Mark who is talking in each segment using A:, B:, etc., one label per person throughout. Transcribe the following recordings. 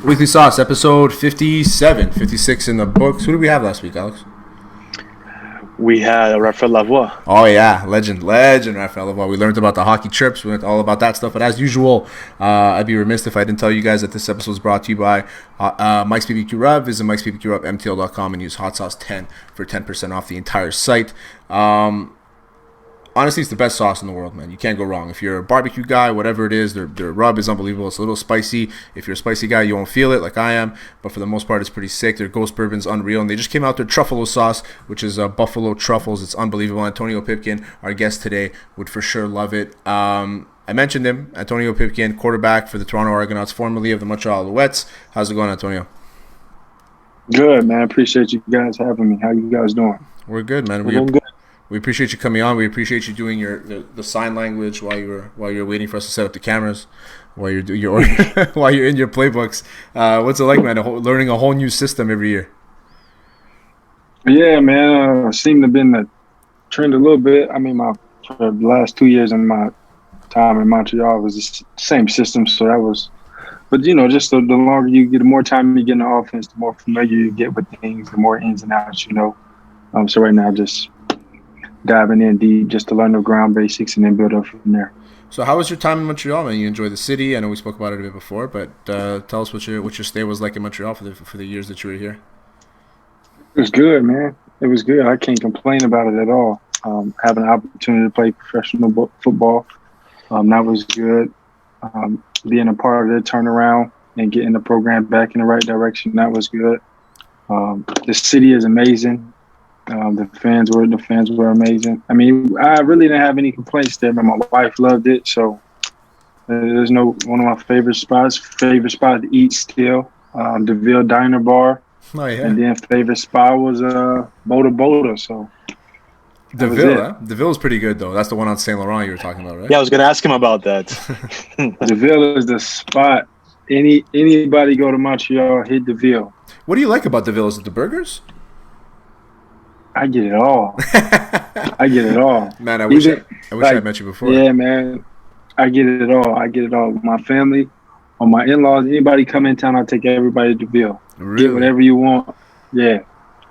A: Weekly Sauce, episode 57, 56 in the books. Who did we have last week, Alex?
B: We had Rafael Lavoie.
A: Oh, yeah. Legend Rafael Lavoie. We learned about the hockey trips. We learned all about that stuff. But as usual, I'd be remiss if I didn't tell you guys that this episode is brought to you by Mike's BBQ Rub. Visit Mike's BBQ Rub, MTL.com, and use Hot Sauce 10 for 10% off the entire site. Honestly, it's the best sauce in the world, man. You can't go wrong. If you're a barbecue guy, whatever it is, their rub is unbelievable. It's a little spicy. If you're a spicy guy, you won't feel it like I am. But for the most part, it's pretty sick. Their Ghost Bourbon's unreal. And they just came out their Truffalo sauce, which is buffalo truffles. It's unbelievable. Antonio Pipkin, our guest today, would for sure love it. I mentioned him, Antonio Pipkin, quarterback for the Toronto Argonauts, formerly of the Montreal Alouettes. How's it going, Antonio?
C: Good, man. Appreciate you guys having me. How you guys doing?
A: We're good, man.
C: We're doing good.
A: We appreciate you coming on. We appreciate you doing the sign language while you're waiting for us to set up the cameras, while you're while you're in your playbooks. What's it like, man? Learning a whole new system every year.
C: Yeah, man. I seem to have been the trend a little bit. I mean, for the last 2 years in my time in Montreal was the same system, so that was. But just the longer you get, the more time you get in the offense, the more familiar you get with things, the more ins and outs you know. So right now, just diving in deep just to learn the ground basics and then build up from there.
A: So how was your time in Montreal, man? You enjoy the city? I know we spoke about it a bit before, but tell us what your stay was like in Montreal for the years that you were here.
C: It was good, man. It was good. I can't complain about it at all. Having an opportunity to play professional football, that was good. Being a part of the turnaround and getting the program back in the right direction, that was good. The city is amazing. The fans were amazing. I mean, I really didn't have any complaints there, but my wife loved it. So there's one of my favorite spots to eat still, DeVille Diner Bar.
A: Oh, yeah.
C: And then favorite spot was Boda. So
A: DeVille, DeVille is pretty good though. That's the one on Saint Laurent you were talking about, right?
B: Yeah, I was gonna ask him about that.
C: DeVille is the spot. Anybody go to Montreal, hit DeVille.
A: What do you like about DeVille? Is it the burgers?
C: I get it all.
A: Man, I wish I had met you before.
C: Yeah, man. I get it all. My family or my in-laws, anybody come in town, I take everybody to DeVille.
A: Really?
C: Get whatever you want. Yeah.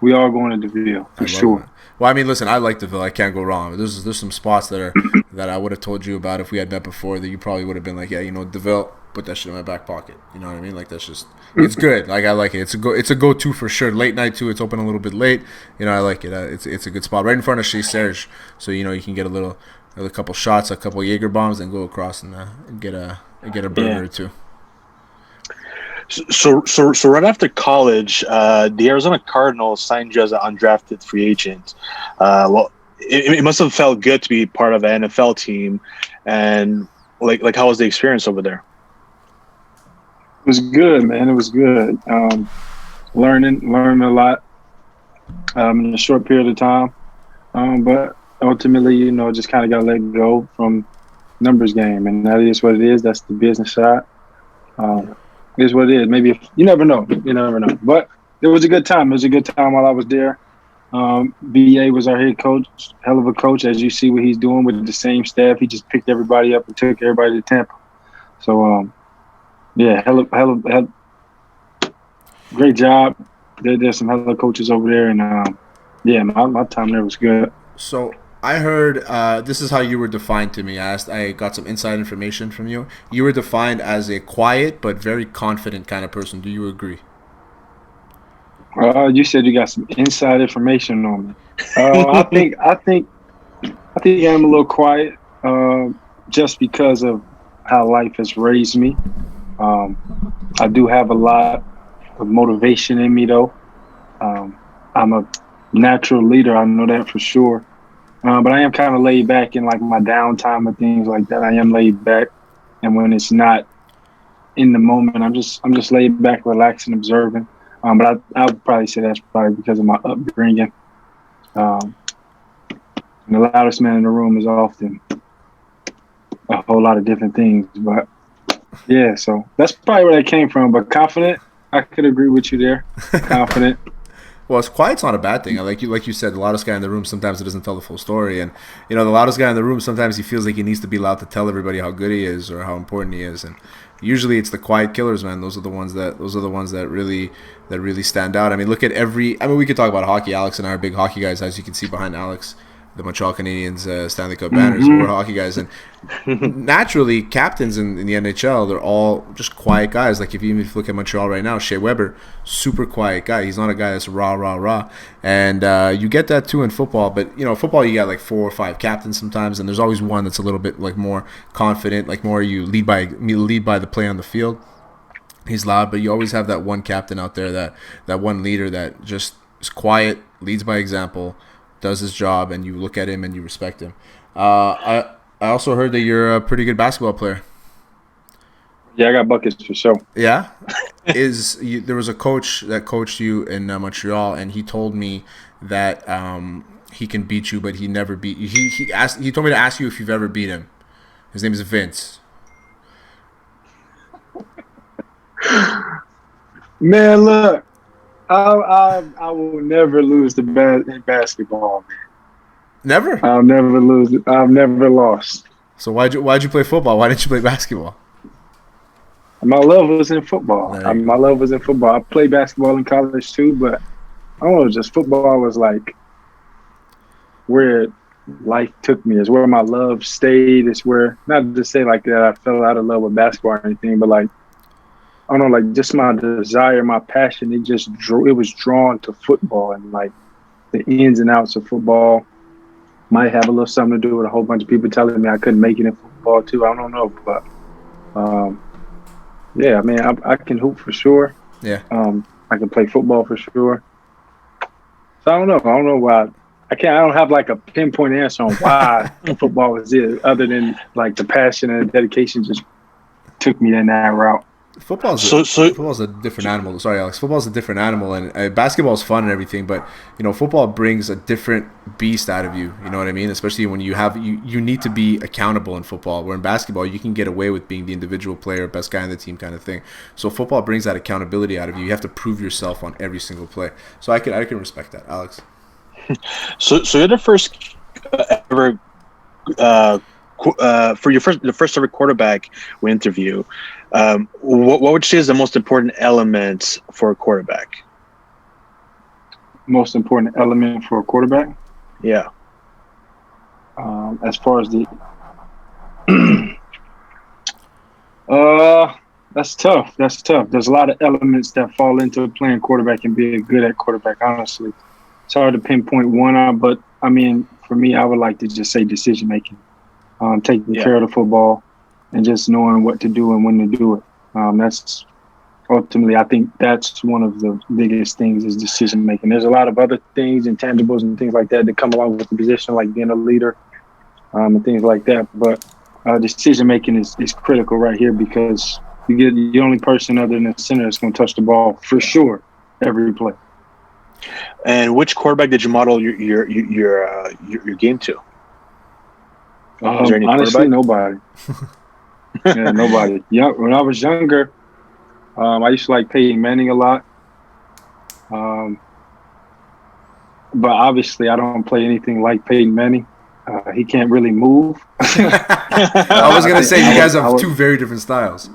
C: We all going to DeVille for sure.
A: That. Well, I mean, listen, I like DeVille. I can't go wrong. There's some spots that I would have told you about if we had met before that you probably would have been like, yeah, DeVille, put that shit in my back pocket. You know what I mean? Like, that's just, it's good. Like, I like it. It's a go-to for sure. Late night too. It's open a little bit late. I like it. It's a good spot right in front of Chez Serge. So you can get a couple shots, a couple Jaeger bombs, and go across and get a burger or two.
B: So right after college, the Arizona Cardinals signed you as an undrafted free agent. Well, it must have felt good to be part of an NFL team, and like how was the experience over there?
C: It was good, man. It was good. Learning a lot in a short period of time, but ultimately, just kind of got to let go from numbers game, and that is what it is. That's the business side. It is what it is. Maybe you never know. But it was a good time. It was a good time while I was there. BA was our head coach, hell of a coach. As you see what he's doing with the same staff, he just picked everybody up and took everybody to Tampa. So, yeah, hell of great job. There's some hell of coaches over there, and yeah, my time there was good.
A: So I heard this is how you were defined to me. I got some inside information from you. You were defined as a quiet but very confident kind of person. Do you agree?
C: You said you got some inside information on me. I think I'm a little quiet, just because of how life has raised me. I do have a lot of motivation in me, though. I'm a natural leader. I know that for sure. But I am kind of laid back in like my downtime and things like that. I am laid back, and when it's not in the moment, I'm just laid back, relaxing, observing. But I would probably say that's probably because of my upbringing. And the loudest man in the room is often a whole lot of different things. But yeah, so that's probably where that came from. But confident, I could agree with you there. Confident.
A: Well, it's quiet's not a bad thing. Like you said, the loudest guy in the room sometimes it doesn't tell the full story, and the loudest guy in the room sometimes he feels like he needs to be loud to tell everybody how good he is or how important he is, and usually it's the quiet killers, man. Those are the ones that really stand out. I mean, look at we could talk about hockey. Alex and I are big hockey guys, as you can see behind Alex. The Montreal Canadiens Stanley Cup banners.
C: Mm-hmm.
A: We're hockey guys, and naturally, captains in the NHL, they're all just quiet guys. Like if you look at Montreal right now, Shea Weber, super quiet guy. He's not a guy that's rah. And you get that too in football. But football, you got like 4 or 5 captains sometimes, and there's always one that's a little bit like more confident, like more you lead by the play on the field. He's loud, but you always have that one captain out there, that one leader that just is quiet, leads by example, does his job, and you look at him and you respect him. I also heard that you're a pretty good basketball player.
C: Yeah, I got buckets for sure.
A: Yeah? There was a coach that coached you in Montreal, and he told me that he can beat you, but he never beat you. He told me to ask you if you've ever beat him. His name is Vince.
C: Man, look, I will never lose in basketball, man.
A: Never?
C: I'll never lose. I've never lost.
A: So why'd you play football? Why didn't you play basketball?
C: My love was in football. My love was in football. I played basketball in college too, but I don't know, just football was like where life took me. It's where my love stayed. It's where, not to say like that I fell out of love with basketball or anything, but like, I don't know, like just my desire, my passion, it was drawn to football, and like the ins and outs of football might have a little something to do with a whole bunch of people telling me I couldn't make it in football too. I don't know, but yeah, I mean, I can hoop for sure.
A: Yeah.
C: I can play football for sure. So I don't know why. I don't have like a pinpoint answer on why football is it, other than like the passion and the dedication just took me in that route.
A: Football's a different animal. Sorry, Alex. Football's a different animal, and basketball's fun and everything. But football brings a different beast out of you. You know what I mean? Especially when you need to be accountable in football. Where in basketball, you can get away with being the individual player, best guy in the team, kind of thing. So football brings that accountability out of you. You have to prove yourself on every single play. So I can respect that, Alex.
B: So you're the first ever for the first ever quarterback we interview. What would you say is the most important element for a quarterback?
C: Most important element for a quarterback?
B: Yeah.
C: As far as the that's tough. There's a lot of elements that fall into playing quarterback and being good at quarterback, honestly. It's hard to pinpoint one, but I mean, for me, I would like to just say decision making, taking care of the football, and just knowing what to do and when to do it. That's ultimately, I think that's one of the biggest things is decision making. There's a lot of other things, intangibles and things like that come along with the position, like being a leader and things like that. But decision making is critical right here, because you get the only person other than the center that's going to touch the ball for sure every play.
B: And which quarterback did you model your game to? Is there any
C: honestly, nobody. Yeah, nobody. When I was younger, I used to like Peyton Manning a lot. But obviously, I don't play anything like Peyton Manning. He can't really move.
A: I was gonna say you guys have two very different styles.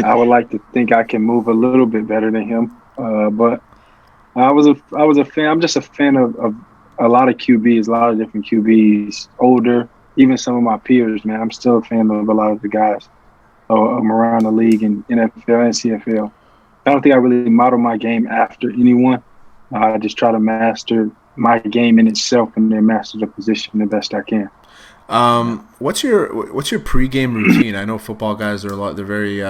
C: I would like to think I can move a little bit better than him, but I was a fan. I'm just a fan of a lot of QBs, a lot of different QBs, older, even some of my peers. Man, I'm still a fan of a lot of the guys around the league and NFL and CFL. I don't think I really model my game after anyone. I just try to master my game in itself and then master the position the best I can.
A: What's your pregame routine? I know football guys they're very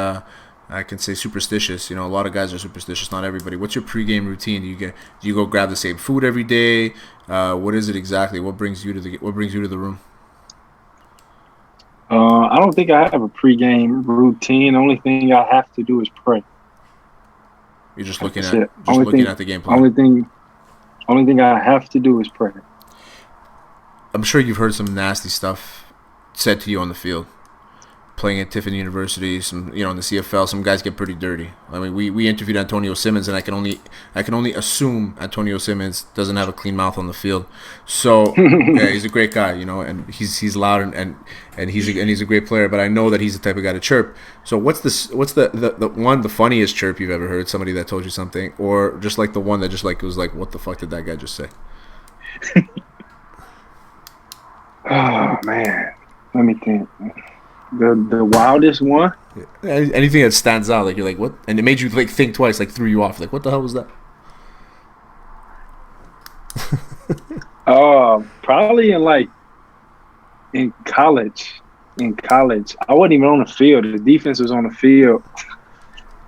A: I can say superstitious. A lot of guys are superstitious. Not everybody. What's your pregame routine? Do you go grab the same food every day? What is it exactly? What brings you to the room?
C: I don't think I have a pregame routine. The only thing I have to do is pray.
A: You're just looking at the game plan.
C: Only thing I have to do is pray.
A: I'm sure you've heard some nasty stuff said to you on the field. playing at Tiffin University, some in the CFL, some guys get pretty dirty. I mean, we interviewed Antonio Simmons, and I can only assume Antonio Simmons doesn't have a clean mouth on the field. So yeah, he's a great guy, and he's loud and he's a great player. But I know that he's the type of guy to chirp. So what's the funniest chirp you've ever heard? Somebody that told you something, or just like the one that just like was like, what the fuck did that guy just say?
C: Oh man, let me think. The wildest one?
A: Yeah. Anything that stands out, like you're like, what? And it made you like think twice, like threw you off, like what the hell was that?
C: Probably in college. I wasn't even on the field. The defense was on the field,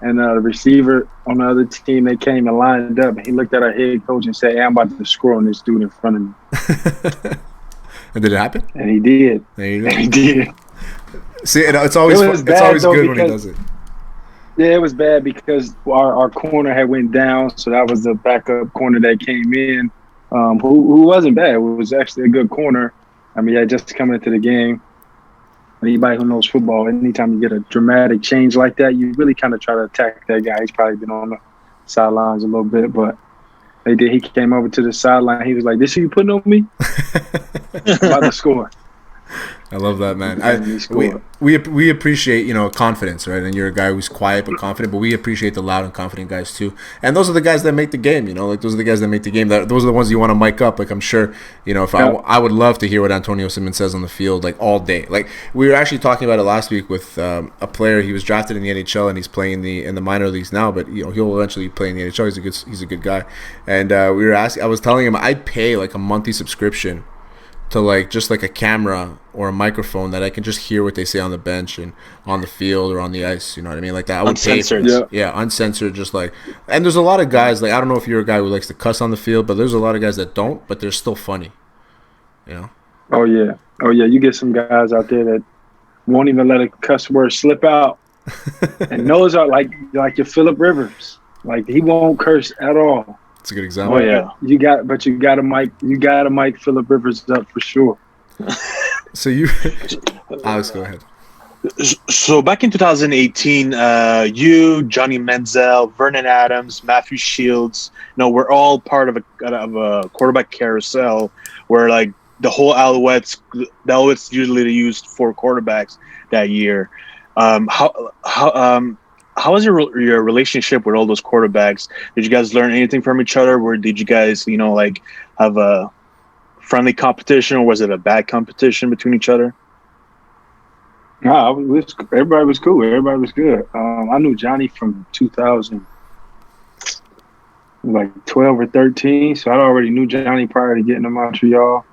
C: and the receiver on the other team, they came and lined up. And he looked at our head coach and said, "Hey, I'm about to score on this dude in front of me."
A: And did it happen?
C: And he did.
A: There you go.
C: And he did.
A: See, it's always good when he does it.
C: Yeah, it was bad because our corner had went down, so that was the backup corner that came in, who wasn't bad. It was actually a good corner. I mean, just coming into the game. Anybody who knows football, anytime you get a dramatic change like that, you really kind of try to attack that guy. He's probably been on the sidelines a little bit, but they did. He came over to the sideline. He was like, "This who you putting on me?" I'm about to score.
A: I love that, man. We appreciate confidence, right? And you're a guy who's quiet but confident, but we appreciate the loud and confident guys too. And those are the guys that make the game, like those are the guys that make the game. Those are the ones you want to mic up. Like I'm sure, if I would love to hear what Antonio Simmons says on the field, like all day. Like we were actually talking about it last week with a player. He was drafted in the NHL and he's playing in the minor leagues now, but he'll eventually play in the NHL. He's a good guy. And I was telling him I'd pay like a monthly subscription to just a camera or a microphone that I can just hear what they say on the bench and on the field or on the ice. You know what I mean? Like that. I would
B: uncensored.
A: Uncensored. And there's a lot of guys. Like I don't know if you're a guy who likes to cuss on the field, but there's a lot of guys that don't. But they're still funny.
C: Oh yeah. You get some guys out there that won't even let a cuss word slip out, and those are like your Phillip Rivers. Like he won't curse at all.
A: That's a good example.
C: Oh yeah, you got to mic Phillip Rivers up for sure.
A: So Alex, go ahead.
B: So back in 2018, you, Johnny Manziel, Vernon Adams, Matthew Shields, we're all part of a quarterback carousel where like the whole Alouettes usually used 4 quarterbacks that year. How was your relationship with all those quarterbacks? Did you guys learn anything from each other? Or did you guys, have a friendly competition, or was it a bad competition between each other?
C: No, everybody was cool. Everybody was good. I knew Johnny from 2012 or 13, so I already knew Johnny prior to getting to Montreal.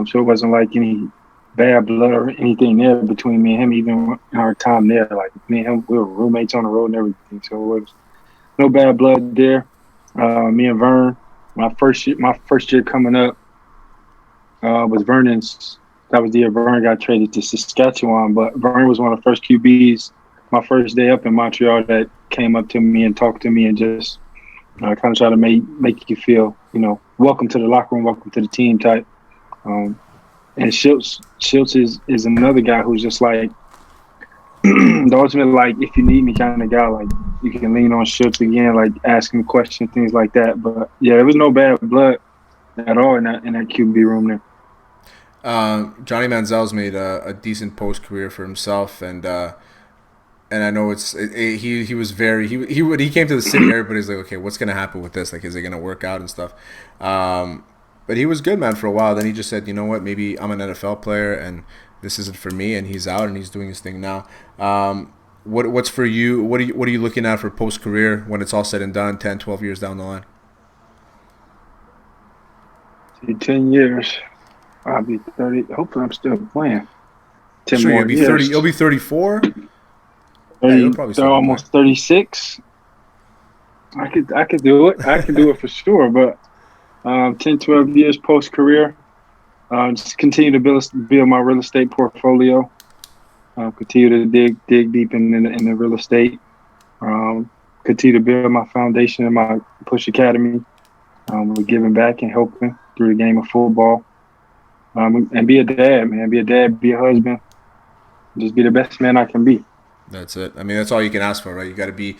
C: So it wasn't like any bad blood or anything there between me and him, even in our time there. Like me and him, we were roommates on the road and everything, so it was no bad blood there. Me and Vern, my first year coming up was Vernon's. That was the year Vern got traded to Saskatchewan, but Vern was one of the first QBs my first day up in Montreal that came up to me and talked to me and just kind of try to make you feel, welcome to the locker room, welcome to the team type. And Schultz is another guy who's just like the ultimate, like, if you need me kind of guy. Like, you can lean on Schultz again, like, ask him questions, things like that. But, yeah, there was no bad blood at all in that QB room there.
A: Johnny Manziel's made a decent post-career for himself, and I know he was very he came to the city. Everybody's like, okay, what's gonna happen with this? Like, is it gonna work out and stuff? But he was good, man, for a while. Then he just said, you know what, maybe I'm an NFL player and this isn't for me, and he's out and he's doing his thing now. What's for you? What are you looking at for post-career when it's all said and done, 10, 12 years down the line?
C: 10 years. I'll be 30. Hopefully I'm still playing. 10
A: sure,
C: more
A: you'll be
C: years.
A: 30. You'll be 34.
C: 30, so almost 36. I could do it. I can do it for sure. But 10, 12 years post-career, just continue to build my real estate portfolio. Continue to dig deep in the real estate. Continue to build my foundation in my Push Academy. We're giving back and helping through the game of football. And be a dad, man. Be a dad, be a husband. Just be the best man I can be.
A: That's it. I mean, that's all you can ask for, right? You got to be,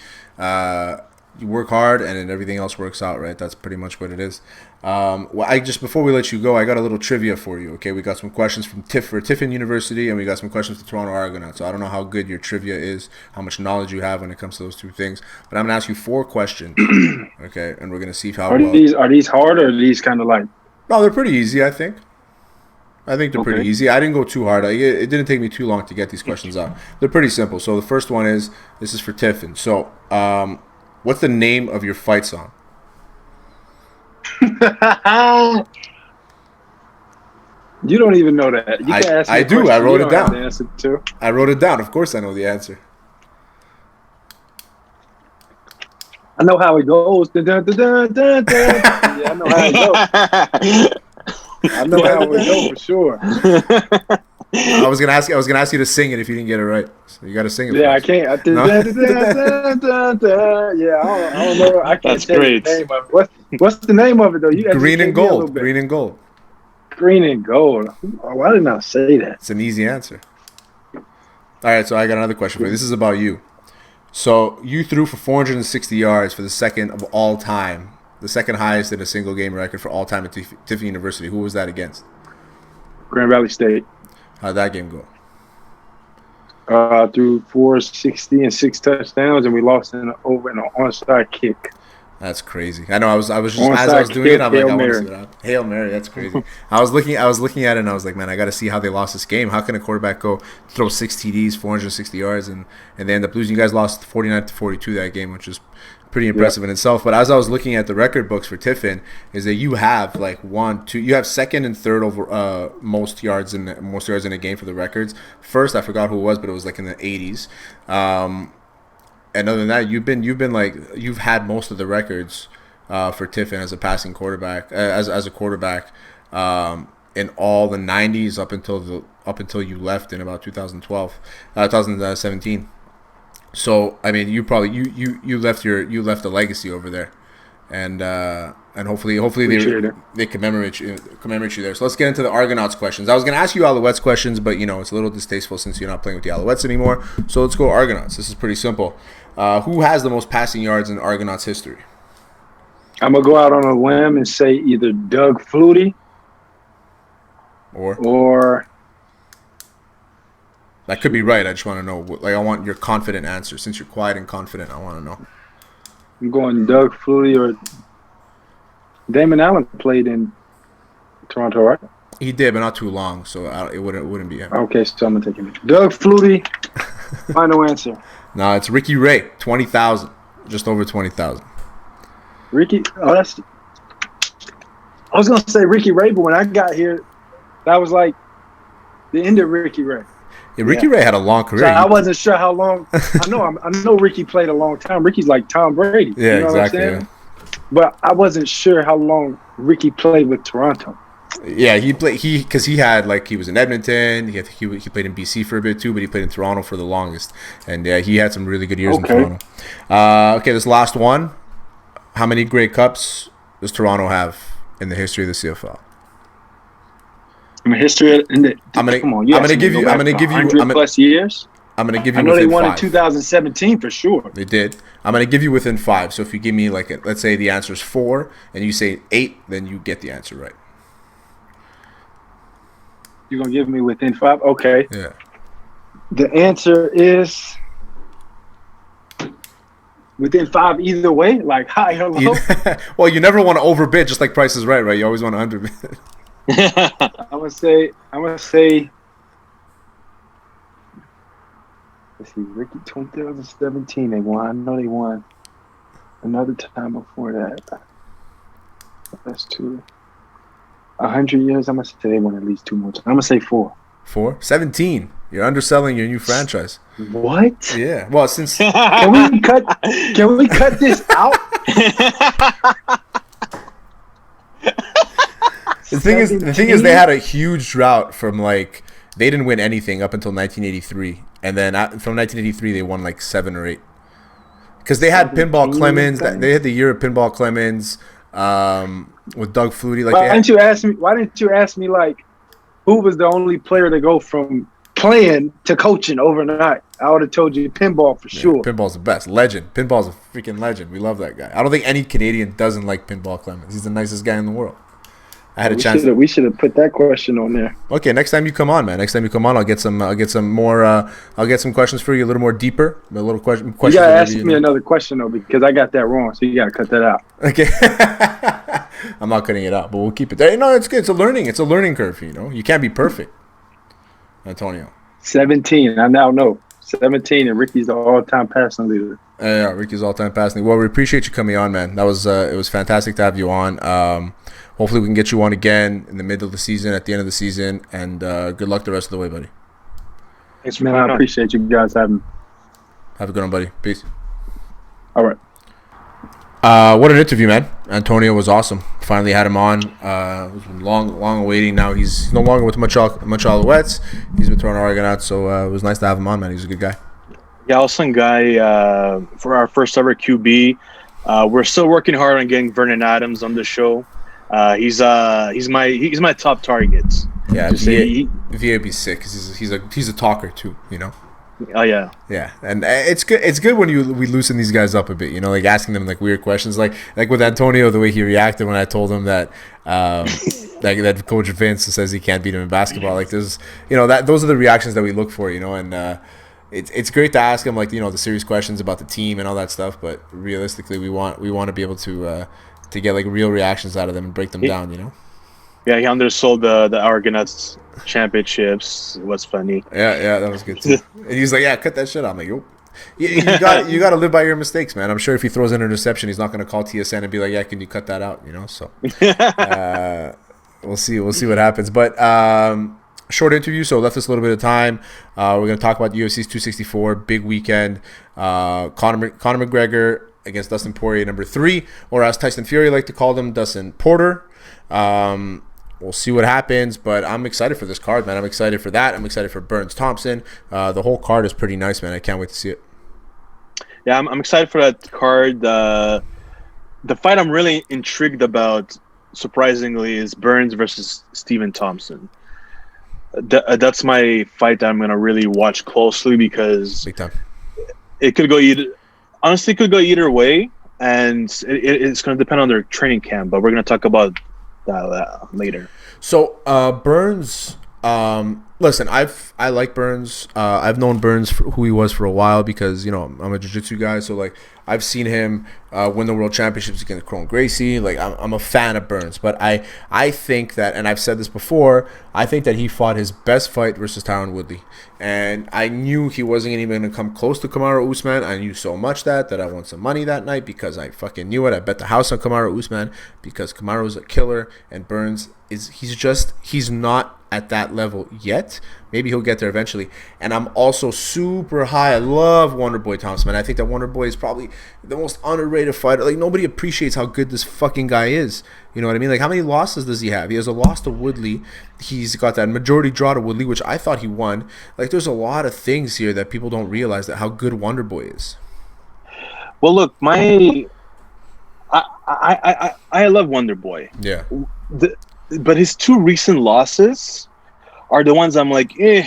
A: you work hard, and then everything else works out, right? That's pretty much what it is. Well, before we let you go, I got a little trivia for you. Okay, we got some questions from Tiffin University, and we got some questions for Toronto Argonauts. So I don't know how good your trivia is, how much knowledge you have when it comes to those two things, but I'm gonna ask you 4 questions. Okay, and we're gonna see how
C: are these hard, or are these kind of like?
A: No, they're pretty easy, I think. They're pretty easy. I didn't go too hard. It didn't take me too long to get these questions out. They're pretty simple. So the first one this is for Tiffin. So, what's the name of your fight song?
C: You don't even know that. You can ask me
A: I do. I wrote it down.
C: The answer to.
A: I wrote it down. Of course, I know the answer.
C: I know how it goes. Yeah, I know how it goes. I know how it goes for sure.
A: I was gonna ask you to sing it if you didn't get it right. So you got to sing it.
C: Yeah,
A: first.
C: I can't. Yeah, I don't know. I can't.
B: That's great.
C: The name of it. What's the name of it though? You
A: Green and Gold. Green and Gold.
C: Green and Gold. Oh, why didn't I say that?
A: It's an easy answer. All right, so I got another question for you. This is about you. So you threw for 460 yards for the second of all time, the second highest in a single game record for all time at Tiffin University. Who was that against?
C: Grand Valley State.
A: How'd that game go?
C: Threw 460 and 6 touchdowns, and we lost in an onside kick.
A: That's crazy. I know. I was just as I was doing it, I'm like, I want to see that. Hail Mary. That's crazy. I was looking at it, and I was like, man, I got to see how they lost this game. How can a quarterback go throw 6 TDs, 460 yards, and they end up losing? You guys lost 49-42 that game, which is pretty impressive in itself. But as I was looking at the record books for Tiffin, is that you have like you have second and third over most yards in a game for the records. First, I forgot who it was, but it was like in the 80s. And other than that, you've had most of the records for Tiffin as a passing quarterback, as a quarterback in all the 90s up until you left in about 2017. So I mean, you probably you left a legacy over there, and hopefully they commemorate you there. So let's get into the Argonauts questions. I was gonna ask you Alouettes questions, but it's a little distasteful since you're not playing with the Alouettes anymore. So let's go Argonauts. This is pretty simple. Who has the most passing yards in Argonauts history?
C: I'm gonna go out on a limb and say either Doug Flutie or
A: that could be right. I just want to know. Like, I want your confident answer. Since you're quiet and confident, I want to know.
C: I'm going Doug Flutie or Damon Allen played in Toronto, right?
A: He did, but not too long, so it wouldn't be him.
C: Okay, so I'm gonna take him. Doug Flutie. Final answer.
A: No, it's Ricky Ray. 20,000, just over 20,000.
C: Ricky. Oh, I was gonna say Ricky Ray, but when I got here, that was like the end of Ricky Ray.
A: Yeah, Ricky Ray had a long career.
C: So I wasn't sure how long. I know Ricky played a long time. Ricky's like Tom Brady.
A: Yeah,
C: you know
A: exactly.
C: What I'm saying? But I wasn't sure how long Ricky played with Toronto.
A: Yeah, he had like he was in Edmonton. He played in BC for a bit too, but he played in Toronto for the longest. And he had some really good years in Toronto. Okay, this last one. How many Grey Cups does Toronto have in the history of the CFL?
C: In the history,
A: I'm gonna give you
C: 100 plus years.
A: I'm gonna give you.
C: I know
A: within
C: they won
A: 5.
C: in 2017 for sure.
A: They did. I'm gonna give you within 5. So if you give me let's say the answer is 4, and you say 8, then you get the answer right.
C: You're gonna give me within 5? Okay.
A: Yeah.
C: The answer is within 5 either way, like high or low.
A: Well, you never want to overbid, just like Price is Right? You always want to underbid.
C: I'm gonna say. Let's see, Ricky, 2017 they won. I know they won another time before that. That's 2. 100 years. I'm gonna say they won at least 2 more times. I'm gonna say 4.
A: 4? 17. You're underselling your new franchise.
C: What?
A: Yeah. Well, since
C: can we cut this out?
A: The thing is, they had a huge drought from they didn't win anything up until 1983, and then from 1983 they won 7 or 8, because they had Pinball Clemens. They had the year of Pinball Clemens with Doug Flutie.
C: Why didn't you ask me? Who was the only player to go from playing to coaching overnight. I would have told you pinball for sure.
A: Pinball's the best. Legend. Pinball's a freaking legend. We love that guy. I don't think any Canadian doesn't like Pinball Clemens. He's the nicest guy in the world. I had a chance.
C: We should have put that question on there.
A: Okay, next time you come on, man. Next time you come on, I'll get some more. I'll get some questions for you, a little more deeper, a little question.
C: You gotta ask me another question though, because I got that wrong, so you gotta cut that out.
A: Okay. I'm not cutting it out, but we'll keep it there. No, it's good. It's a learning curve. You know, you can't be perfect, Antonio.
C: 17. I now know 17, and Ricky's the all-time passing leader.
A: Yeah, Ricky's all-time passing leader. Well, we appreciate you coming on, man. That was it was fantastic to have you on. Hopefully we can get you on again in the middle of the season, at the end of the season, and good luck the rest of the way, buddy.
C: Thanks, man. I appreciate you guys having me.
A: Have a good one, buddy. Peace.
C: All right.
A: What an interview, man. Antonio was awesome. Finally had him on. It was long awaiting. Now he's no longer with the Montreal Alouettes. He's with Toronto Argonauts, so it was nice to have him on, man. He's a good guy.
B: Yeah, awesome guy. For our first ever QB, we're still working hard on getting Vernon Adams on the show. He's my top targets.
A: Yeah, VA would be sick because he's a talker too, you know.
B: Oh yeah.
A: Yeah, and it's good. It's good when we loosen these guys up a bit, you know, like asking them like weird questions, like with Antonio, the way he reacted when I told him that that Coach Vince says he can't beat him in basketball. Like there's, you know, those are the reactions that we look for, you know, and it's great to ask him like, you know, the serious questions about the team and all that stuff, but realistically, we want to be able to get like real reactions out of them and break them down, you know.
B: Yeah, he undersold the Argonauts championships. It was funny.
A: Yeah, that was good too. And he's like, "Yeah, cut that shit." I'm like, "Yo, you got to live by your mistakes, man." I'm sure if he throws in an interception, he's not going to call TSN and be like, "Yeah, can you cut that out?" You know. So we'll see what happens. But short interview, so left us a little bit of time. We're going to talk about UFC's 264 big weekend. Conor McGregor against Dustin Poirier, number 3, or as Tyson Fury like to call them, Dustin Porter. We'll see what happens, but I'm excited for this card, man. I'm excited for that. I'm excited for Burns Thompson. The whole card is pretty nice, man. I can't wait to see it.
B: Yeah, I'm excited for that card. The fight I'm really intrigued about, surprisingly, is Burns versus Stephen Thompson. That's my fight that I'm going to really watch closely because
A: big time.
B: It could go either way, and it's going to depend on their training camp, but we're going to talk about that later.
A: So Burns, listen, I like Burns. I've known Burns for who he was for a while because, you know, I'm a jiu-jitsu guy, so like I've seen him win the world championships against Cron Gracie. Like I'm a fan of Burns, but I think that, and I've said this before, I think that he fought his best fight versus Tyron Woodley, and I knew he wasn't even going to come close to Kamaru Usman. I knew so much that I won some money that night because I fucking knew it. I bet the house on Kamaru Usman because Kamaru's a killer, and Burns he's not at that level yet. Maybe he'll get there eventually. And I'm also super high. I love Wonderboy Thompson. I think that Wonderboy is probably the most underrated fighter. Like, nobody appreciates how good this fucking guy is. You know what I mean? Like, how many losses does he have? He has a loss to Woodley. He's got that majority draw to Woodley, which I thought he won. Like, there's a lot of things here that people don't realize that how good Wonderboy is.
B: Well, look, I love Wonderboy.
A: Yeah.
B: But his 2 recent losses are the ones I'm like, you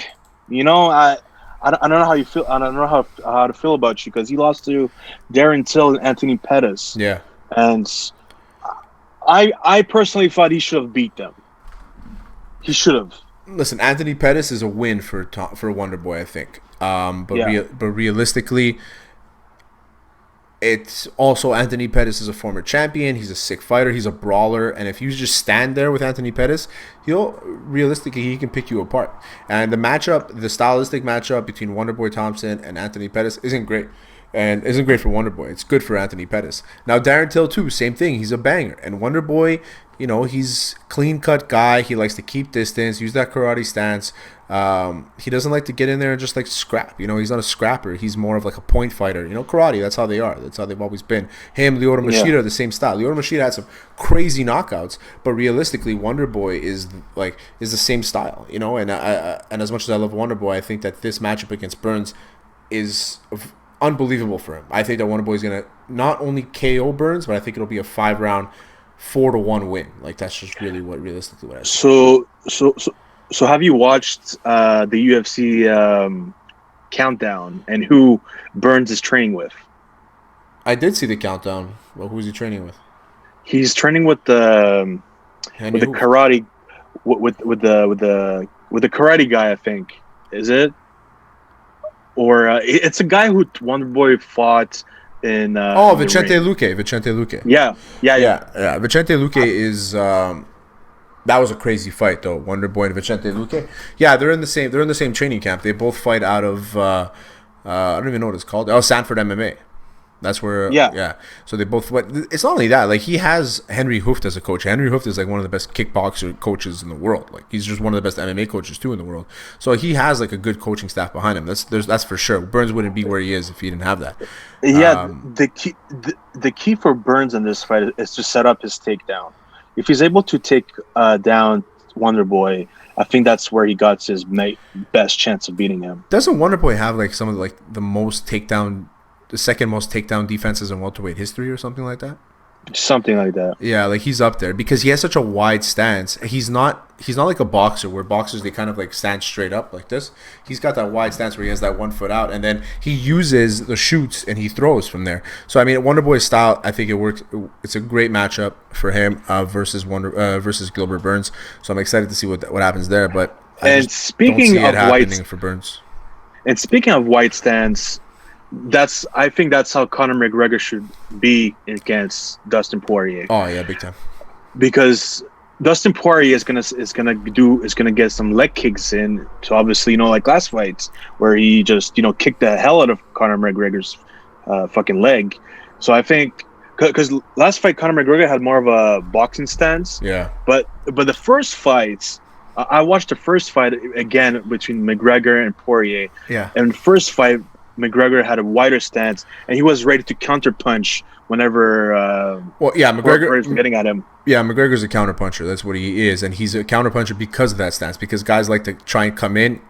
B: know, I don't know how you feel. I don't know how to feel about you because he lost to Darren Till and Anthony Pettis.
A: Yeah, and
B: I personally thought he should have beat them. He should have.
A: Listen, Anthony Pettis is a win for Wonderboy, I think. But realistically, it's also Anthony Pettis is a former champion. He's a sick fighter. He's a brawler. And if you just stand there with Anthony Pettis, he can pick you apart. And the stylistic matchup between Wonderboy Thompson and Anthony Pettis isn't great. And isn't great for Wonderboy. It's good for Anthony Pettis. Now, Darren Till, too, same thing. He's a banger. And Wonderboy, you know, he's clean-cut guy. He likes to keep distance, use that karate stance. He doesn't like to get in there and just like scrap. You know, he's not a scrapper. He's more of like a point fighter. You know, karate, that's how they are. That's how they've always been. Him, Lyoto Machida are the same style. Lyoto Machida had some crazy knockouts, but realistically, Wonderboy is the same style. You know, and as much as I love Wonderboy, I think that this matchup against Burns is unbelievable for him. I think that Wonderboy is going to not only KO Burns, but I think it'll be a 5-round 4-1 win. Like, that's just really realistically what I think.
B: So have you watched the UFC countdown and who Burns is training with?
A: I did see the countdown. Well, who's he training with?
B: He's training with the karate with the karate guy, I think. Is it? Or it's a guy who Wonderboy fought in.
A: Vicente Luque. Vicente Luque.
B: Yeah.
A: Vicente Luque is. That was a crazy fight, though. Wonderboy and Vicente Luque. Yeah, they're in the same training camp. They both fight out of. I don't even know what it's called. Oh, Sanford MMA. That's where. Yeah. So they both. It's not only that. Like, he has Henry Hooft as a coach. Henry Hooft is like one of the best kickboxer coaches in the world. Like, he's just one of the best MMA coaches too in the world. So he has like a good coaching staff behind him. That's for sure. Burns wouldn't be where he is if he didn't have that.
B: Yeah. The key for Burns in this fight is to set up his takedown. If he's able to take down Wonderboy, I think that's where he got his best chance of beating him.
A: Doesn't Wonderboy have like some of the second most takedown defenses in welterweight history or something like that?
B: Something like that.
A: Yeah, like he's up there because he has such a wide stance. He's not like a boxer where boxers they kind of like stand straight up like this. He's got that wide stance where he has that 1 foot out and then he uses the shoots and he throws from there. So I mean, Wonderboy's style, I think it works. It's a great matchup for him versus Gilbert Burns. So I'm excited to see what happens there. But
B: speaking of
A: white for Burns.
B: And speaking of wide stance. I think that's how Conor McGregor should be against Dustin Poirier.
A: Oh yeah, big time.
B: Because Dustin Poirier is gonna get some leg kicks in. So obviously, like last fights where he just kicked the hell out of Conor McGregor's fucking leg. So I think because last fight Conor McGregor had more of a boxing stance.
A: Yeah.
B: But the first fights. I watched the first fight again between McGregor and Poirier.
A: Yeah.
B: And the first fight. McGregor had a wider stance, and he was ready to counterpunch whenever. McGregor was getting at him.
A: Yeah, McGregor's a counterpuncher. That's what he is, and he's a counterpuncher because of that stance. Because guys like to try and come in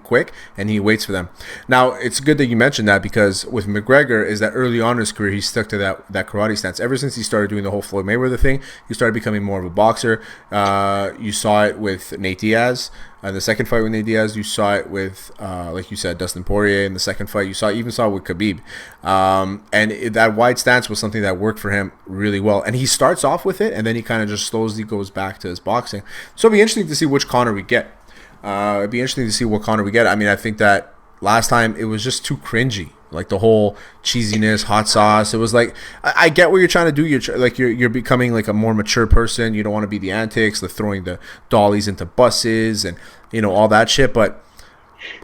A: quick, and he waits for them. Now, it's good that you mentioned that because with McGregor, is that early on in his career, he stuck to that karate stance. Ever since he started doing the whole Floyd Mayweather thing, he started becoming more of a boxer. You saw it with Nate Diaz. The second fight with Nate Diaz, you saw it with, like you said, Dustin Poirier. In the second fight, you saw it with Khabib. That wide stance was something that worked for him really well. And he starts off with it, and then he kind of just slowly goes back to his boxing. So it'll be interesting to see which Conor we get. It'd be interesting to see what Conor we get. I mean, I think that last time it was just too cringy. Like the whole cheesiness, hot sauce. It was like I get what you're trying to do. You're becoming like a more mature person. You don't want to be the antics, the throwing the dollies into buses and all that shit. But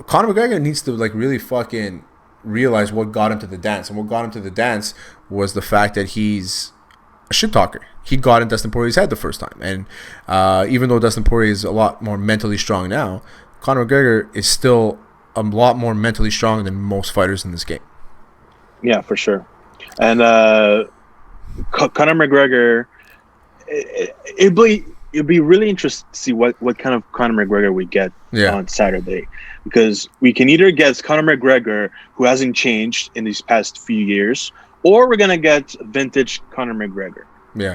A: Conor McGregor needs to like really fucking realize what got him to the dance. And what got him to the dance was the fact that he's a shit talker. He got in Dustin Poirier's head the first time. And even though Dustin Poirier is a lot more mentally strong now, Conor McGregor is still a lot more mentally strong than most fighters in this game.
B: Yeah, for sure. And Conor McGregor, it'd be really interesting to see what kind of Conor McGregor we get on Saturday. Because we can either get Conor McGregor, who hasn't changed in these past few years, or we're going to get vintage Conor McGregor,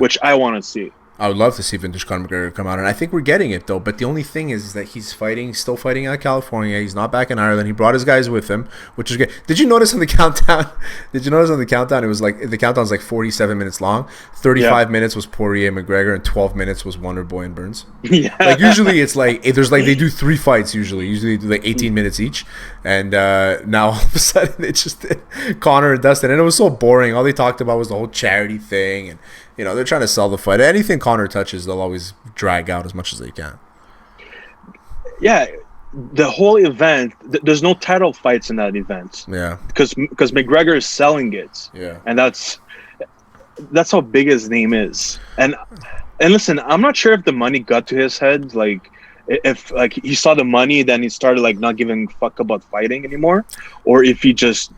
B: which I want to see.
A: I would love to see vintage Conor McGregor come out, and I think we're getting it though. But the only thing is that he's still fighting out of California. He's not back in Ireland. He brought his guys with him, which is good. Did you notice on the countdown? It was like the countdown's like 47 minutes long. 35 minutes was Poirier and McGregor, and 12 minutes was Wonderboy and Burns.
B: Yeah.
A: Like usually it's like they do 3 fights. Usually they do like 18 minutes each, and now all of a sudden it's just Conor and Dustin, and it was so boring. All they talked about was the whole charity thing and. They're trying to sell the fight. Anything Conor touches, they'll always drag out as much as they can.
B: Yeah, the whole event, there's no title fights in that event.
A: Yeah.
B: Because McGregor is selling it.
A: Yeah.
B: And that's how big his name is. And listen, I'm not sure if the money got to his head. Like, if like he saw the money, then he started like not giving a fuck about fighting anymore. Or if he just...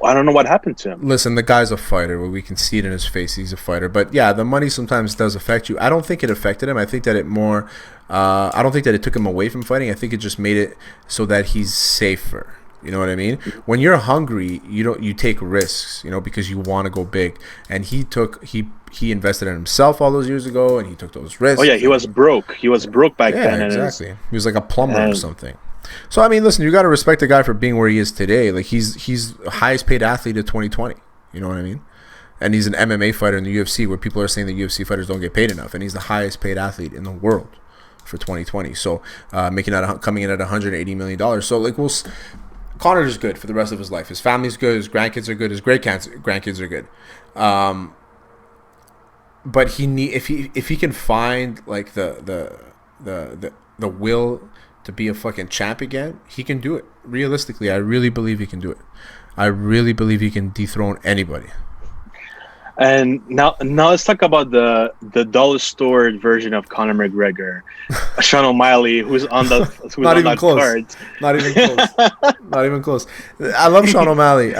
B: I don't know what happened to him.
A: Listen, the guy's a fighter. We can see it in his face. He's a fighter. But yeah, the money sometimes does affect you. I don't think it affected him. I think that I don't think that it took him away from fighting. I think it just made it so that he's safer. You know what I mean? When you're hungry, you take risks, because you want to go big. And he invested in himself all those years ago, and he took those risks.
B: Oh yeah, he was broke. He was broke back then.
A: Yeah, exactly. He was like a plumber or something. So I mean, listen, you got to respect the guy for being where he is today. Like he's highest paid athlete of 2020. You know what I mean? And he's an MMA fighter in the UFC, where people are saying that UFC fighters don't get paid enough, and he's the highest paid athlete in the world for 2020. So coming in at $180 million. So like Conor is good for the rest of his life. His family's good. His grandkids are good. His grandkids are good. But if he can find like the will to be a fucking champ again, he can do it. Realistically, I really believe he can do it. I really believe he can dethrone anybody.
B: And now let's talk about the dollar store version of Conor McGregor, Sean O'Malley, who's on that card.
A: Not even close. Not even close. I love Sean O'Malley.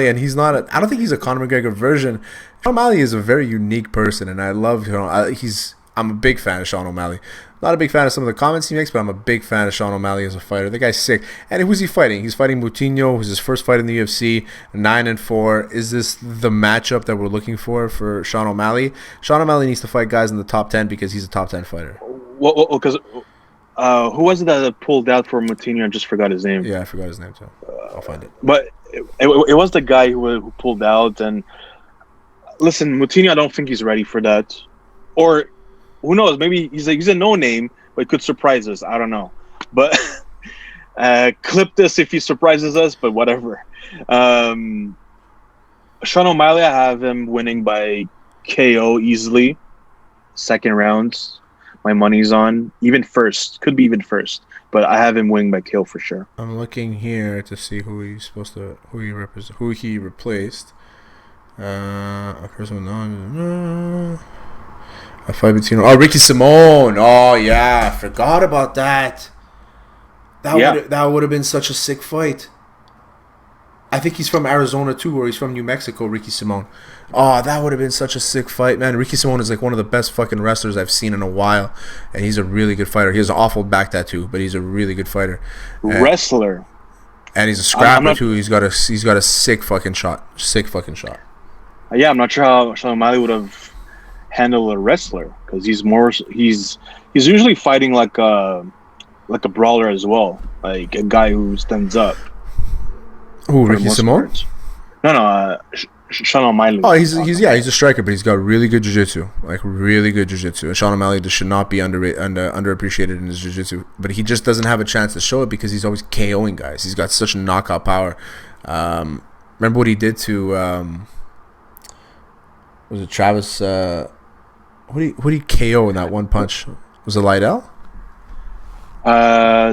A: And he's not. I don't think he's a Conor McGregor version. Sean O'Malley is a very unique person, and I love him. I'm a big fan of Sean O'Malley. Not a big fan of some of the comments he makes, but I'm a big fan of Sean O'Malley as a fighter. The guy's sick. And who's he fighting? He's fighting Moutinho, who's his first fight in the UFC, 9-4. Is this the matchup that we're looking for Sean O'Malley? Sean O'Malley needs to fight guys in the top 10 because he's a top 10 fighter.
B: Well, because who was it that pulled out for Moutinho? I just forgot his name.
A: Yeah, I forgot his name too. I'll find it.
B: But it was the guy who pulled out. And listen, Moutinho, I don't think he's ready for that. Or who knows? Maybe he's a no-name, but it could surprise us. I don't know. But clip this if he surprises us, but whatever. Sean O'Malley, I have him winning by KO easily. Second round, my money's on. Even first. Could be even first. But I have him winning by KO for sure.
A: I'm looking here to see who he replaced. A person a fight between Ricky Simone. Oh yeah, I forgot about that. That would have been such a sick fight. I think he's from Arizona too, or he's from New Mexico, Ricky Simone. Oh, that would have been such a sick fight, man. Ricky Simone is like one of the best fucking wrestlers I've seen in a while, and he's a really good fighter. He has an awful back tattoo, but he's a really good fighter.
B: Wrestler.
A: And he's a scrapper too. He's got a sick fucking shot.
B: Yeah, I'm not sure how Sean O'Malley would have handled a wrestler, because he's usually fighting like a brawler as well, like a guy who stands up.
A: Who, Ricky Simone?
B: No, Sean O'Malley.
A: Oh, he's a striker, but he's got really good jiu-jitsu, like really good jiu-jitsu. And Sean O'Malley just should not be underappreciated in his jiu-jitsu, but he just doesn't have a chance to show it because he's always KOing guys. He's got such knockout power. Remember what he did to was it Travis? Who did he KO in that one punch? Was it Lydell?
B: I'll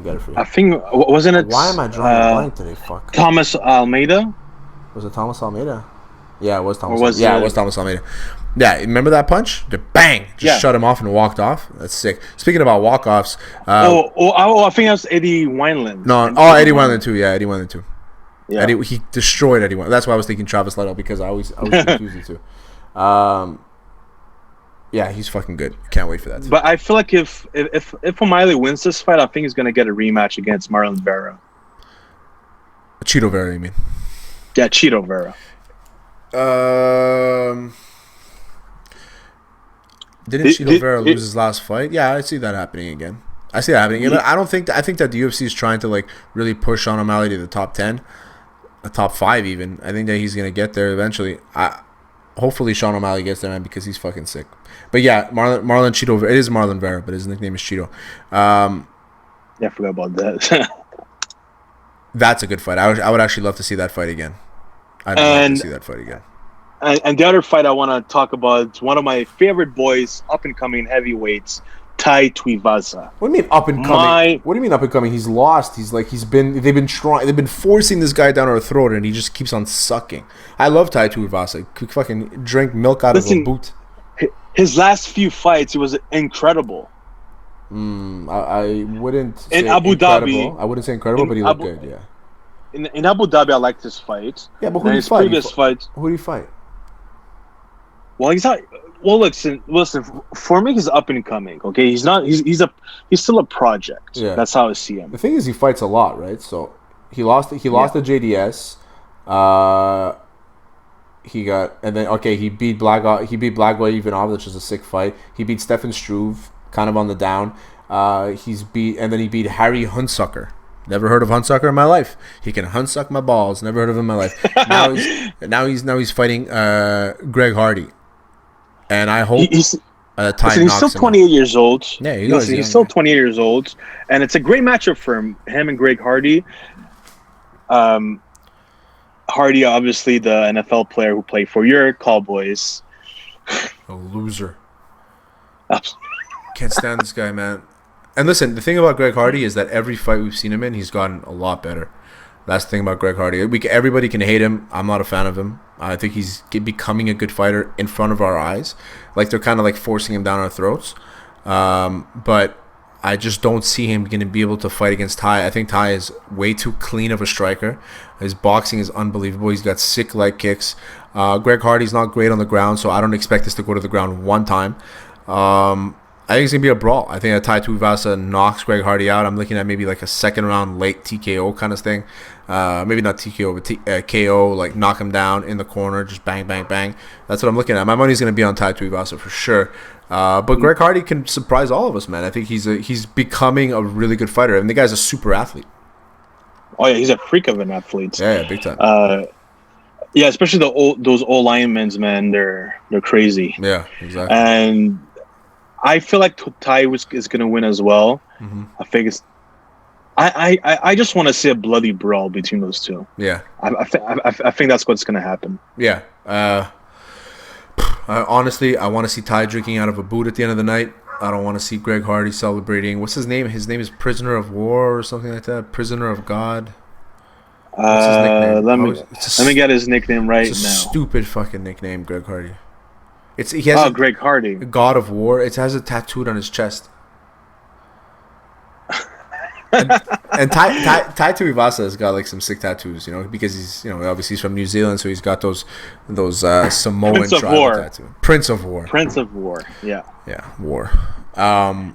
A: get it for you.
B: I think wasn't it?
A: Why am I drawing a blank today? Fuck.
B: Thomas Almeida.
A: Was it Thomas Almeida? Yeah, it was Thomas. It was Thomas Almeida. Yeah, remember that punch? The bang, shut him off and walked off. That's sick. Speaking about walk-offs,
B: I think that's Eddie Wineland.
A: No, Eddie Wineland too. Yeah, Eddie Wineland too. Yeah, he destroyed Eddie Wineland. That's why I was thinking Travis Lydell, because I always confuse the two. Yeah, he's fucking good. Can't wait for that.
B: But I feel like if O'Malley wins this fight, I think he's gonna get a rematch against Marlon Vera.
A: Cheeto Vera, you mean?
B: Yeah, Cheeto Vera.
A: Didn't Cheeto Vera lose his last fight? Yeah, I see that happening again. But I think that the UFC is trying to like really push Sean O'Malley to the top 10, a top 5 even. I think that he's gonna get there eventually. Hopefully Sean O'Malley gets there, man, because he's fucking sick. But yeah, Marlon Cheeto. It is Marlon Vera, but his nickname is Cheeto.
B: Yeah, I forgot about that.
A: That's a good fight. I would actually love to see that fight again. I'd love to see that fight again.
B: And the other fight I want to talk about is one of my favorite boys, up and coming heavyweights, Tai Tuivasa.
A: What do you mean up and coming? What do you mean up and coming? He's lost. They've been forcing this guy down our throat, and he just keeps on sucking. I love Tai Tuivasa. He fucking drink milk out of a boot.
B: His last few fights, it was incredible.
A: I wouldn't say
B: in Abu
A: incredible.
B: Dhabi.
A: I wouldn't say incredible, but he looked good. Yeah.
B: In Abu Dhabi, I liked his fight.
A: Yeah, but who did he fight? Who did he fight?
B: Well, he's not. Well, listen. For me, he's up and coming. Okay, he's not. He's still a project. Yeah. That's how I see him.
A: The thing is, he fights a lot, right? So He lost to JDS. He beat Blagoy Ivanov, which is a sick fight. He beat Stefan Struve, kind of on the down. He beat Harry Hunsucker. Never heard of Hunsucker in my life. He can huntsuck my balls. Never heard of him in my life. Now he's fighting Greg Hardy, and I hope
B: he's still 28 years old.
A: Yeah,
B: he's still 28 years old, and it's a great matchup for him and Greg Hardy. Hardy, obviously the NFL player who played for your Cowboys.
A: A loser. Can't stand this guy, man. And listen, the thing about Greg Hardy is that every fight we've seen him in, he's gotten a lot better. That's the thing about Greg Hardy. Everybody can hate him. I'm not a fan of him. I think he's becoming a good fighter in front of our eyes. Like, they're kind of like forcing him down our throats. But I just don't see him going to be able to fight against Ty. I think Ty is way too clean of a striker. His boxing is unbelievable. He's got sick leg kicks. Greg Hardy's not great on the ground, so I don't expect this to go to the ground one time. I think it's going to be a brawl. I think that Tai Tuivasa knocks Greg Hardy out. I'm looking at maybe like a second round late TKO kind of thing. Maybe not TKO, but KO, like knock him down in the corner, just bang, bang, bang. That's what I'm looking at. My money's going to be on Tai Tuivasa for sure. But Greg Hardy can surprise all of us, man. I think he's becoming a really good fighter. I mean, the guy's a super athlete.
B: Oh, yeah, he's a freak of an athlete.
A: Yeah, big time.
B: Yeah, especially those old linemen, man. They're crazy.
A: Yeah, exactly.
B: And I feel like Tai is going to win as well.
A: Mm-hmm.
B: I think I just want to see a bloody brawl between those two.
A: Yeah.
B: I think that's what's going to happen.
A: Yeah. Honestly, I want to see Ty drinking out of a boot at the end of the night. I don't want to see Greg Hardy celebrating. What's his name? His name is Prisoner of War or something like that. Prisoner of God. What's his nickname?
B: Let me get his nickname right now.
A: It's a stupid fucking nickname, Greg Hardy.
B: Greg Hardy.
A: God of War. It has it tattooed on his chest. and Tai Tuivasa has got like some sick tattoos, because he's, obviously he's from New Zealand, so he's got those Samoan tribal tattoos. Prince of War.
B: Prince of War. Yeah.
A: Yeah, War. I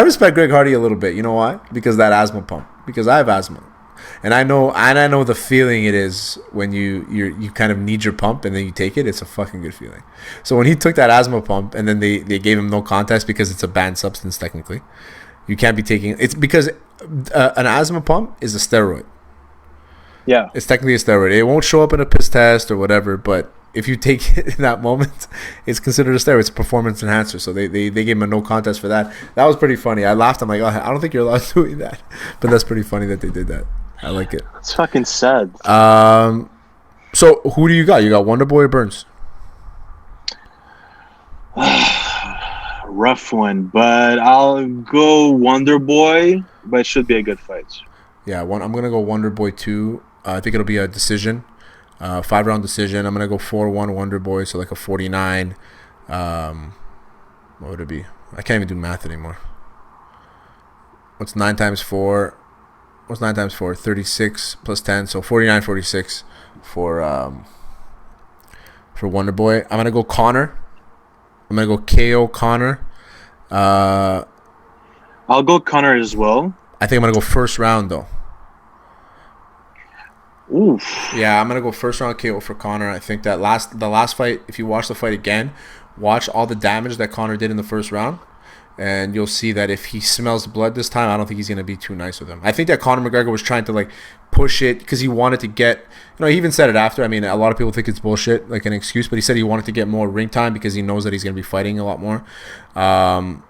A: respect Greg Hardy a little bit. You know why? Because that asthma pump. Because I have asthma. And I know the feeling it is when you kind of need your pump and then you take it. It's a fucking good feeling. So when he took that asthma pump and then they gave him no contest because it's a banned substance technically, you can't be taking it's because an asthma pump is a steroid.
B: Yeah,
A: it's technically a steroid. It won't show up in a piss test or whatever, but if you take it in that moment, it's considered a steroid. It's a performance enhancer. So they gave him a no contest for that. That was pretty funny. I laughed. I'm like, oh, I don't think you're allowed doing that, but that's pretty funny that they did that. I like it.
B: It's fucking sad.
A: So who do you got? You got Wonder Boy or Burns?
B: Rough one, but I'll go Wonder Boy. But it should be a good fight.
A: Yeah, I'm gonna go Wonder Boy 2. I think it'll be a decision, 5-round decision. I'm gonna go 4-1 Wonder Boy, so like a 49. What would it be? I can't even do math anymore. What's 9 times 4? What's 9 times 4? 36 plus 10, so 49, 46 for Wonder Boy. I'm gonna go Connor. I'm gonna go KO Connor.
B: I'll go Connor as well.
A: I think I'm gonna go first round though.
B: Oof.
A: Yeah, I'm gonna go first round KO for Connor. I think that the last fight, if you watch the fight again, watch all the damage that Connor did in the first round. And you'll see that if he smells blood this time, I don't think he's going to be too nice with him. I think that Conor McGregor was trying to like push it because he wanted to get, he even said it after. I mean, a lot of people think it's bullshit, like an excuse, but he said he wanted to get more ring time because he knows that he's going to be fighting a lot more. I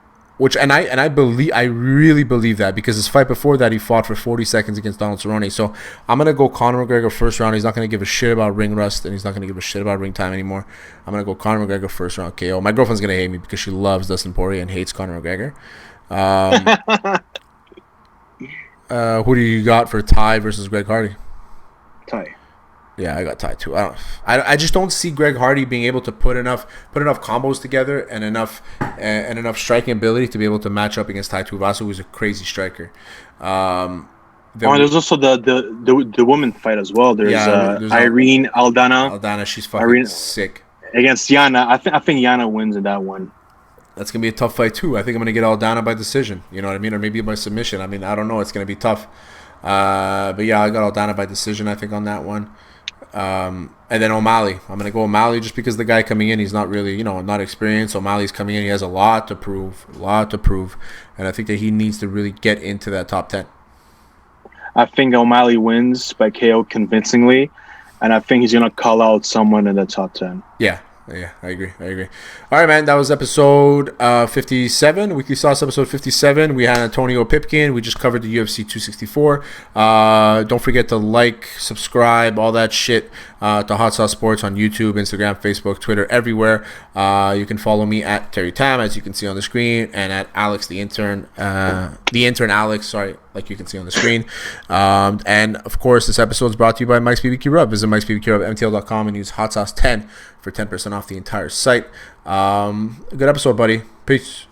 A: really believe that because his fight before that, he fought for 40 seconds against Donald Cerrone. So I'm going to go Conor McGregor first round. He's not going to give a shit about ring rust, and he's not going to give a shit about ring time anymore. I'm going to go Conor McGregor first round KO. My girlfriend's going to hate me because she loves Dustin Poirier and hates Conor McGregor. Who do you got for Ty versus Greg Hardy?
B: Ty.
A: Yeah, I got Ty too. I just don't see Greg Hardy being able to put enough combos together and enough striking ability to be able to match up against Tai Tuivasa, who's a crazy striker.
B: There's also the women fight as well. There's Irene Aldana.
A: Aldana, she's fucking sick.
B: Against Yana. I think Yana wins in that one.
A: That's going to be a tough fight too. I think I'm going to get Aldana by decision. You know what I mean? Or maybe by submission. I mean, I don't know. It's going to be tough. But yeah, I got Aldana by decision, I think, on that one. And then O'Malley. I'm going to go O'Malley just because the guy coming in, he's not really, not experienced. O'Malley's coming in. He has a lot to prove. And I think that he needs to really get into that top 10.
B: I think O'Malley wins by KO convincingly. And I think he's going to call out someone in the top 10.
A: Yeah, I agree. All right, man, that was episode 57, Weekly Sauce episode 57. We had Antonio Pipkin. We just covered the UFC 264. Don't forget to like, subscribe, all that shit to Hot Sauce Sports on YouTube, Instagram, Facebook, Twitter, everywhere. You can follow me at Terry Tam, as you can see on the screen, and at Alex the Intern. The Intern Alex, sorry, like you can see on the screen. And, of course, this episode is brought to you by Mike's BBQ Rub. Visit Mike's BBQ Rub, MTL.com, and use Hot Sauce 10 for 10% off the entire site. Good episode, buddy. Peace.